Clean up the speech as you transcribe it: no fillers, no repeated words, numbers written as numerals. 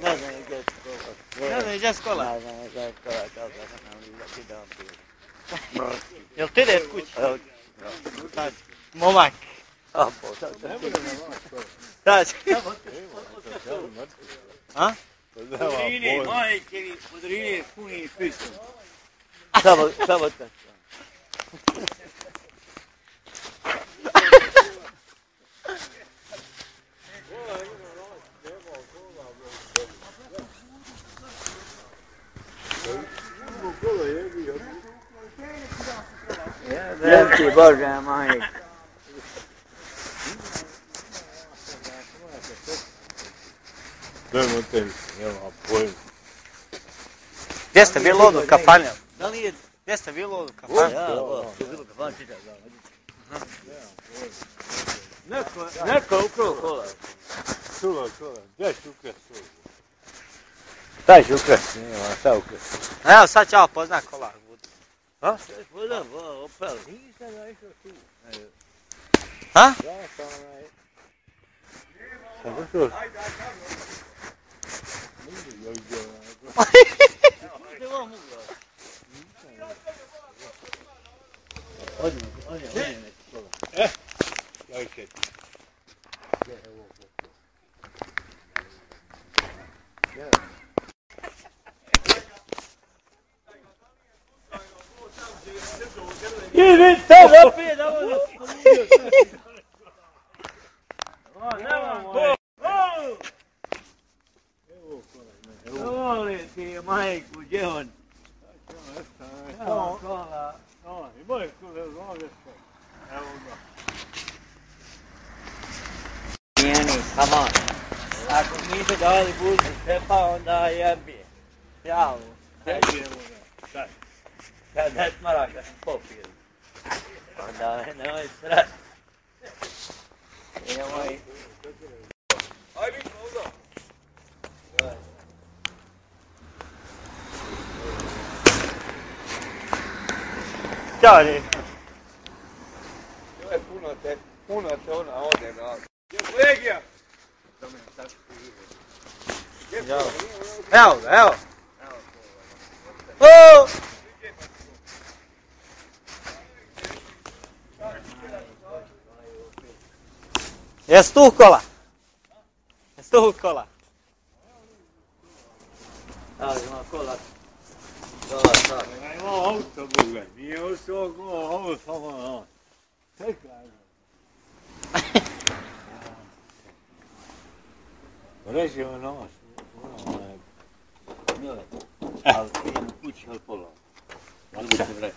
Ne znam gdje je škola. Ne znam gdje je škola. Ne znam gdje je škola, kao da sam idem tu. Jel ti ideš kući? Momak. A, po, Ne bude na vas škola. Daći. A? Podrine, majke, podrine puni pisom. samo tako. Jeb ti Bože moj. Dajmo tebi, nema pojma. Gdje ste bili ovdje u kafani? Da li je, gdje ste bili ovdje u kafani? Ja, ovo, tu bilo kafan čitav, da. Neko ukrao kola. Kola, gdje ću ukrati kola? Šta ću ukrati? Nema, šta ukrati? Evo sad ću ja poznat kola. Ha? Voda, opel. Nisam ja išao tu. Ha? Ja sam onaj... Sam došao... Gdje vam ugla? Odmah neki kola. Ja ih šetim. Idi tamo opet, da vodu! Volim ti majku, gdje on? Evo kola. I moje kola, znam gdje što. Evo ga. Njeni, come on. Ako niste dali buzi sepa, onda jebi. Javu. Idemo ga. Daj. Kad 10 maraka sam popio. Onda nemoj srat. Nemoj. Aj, mi ovdje. Ćao li? Ovo je puno te ona ode na... Gdje je Legija? Evo ga, evo. O! Jesu tu kola? Jesu tu kola? Evo ima kola. Kola sad. Ima auto, Boga. Nije ovo samo na... Čekaj. Režimo nos. Mile. Ali idemo kući, ali pola. Ali se vrati.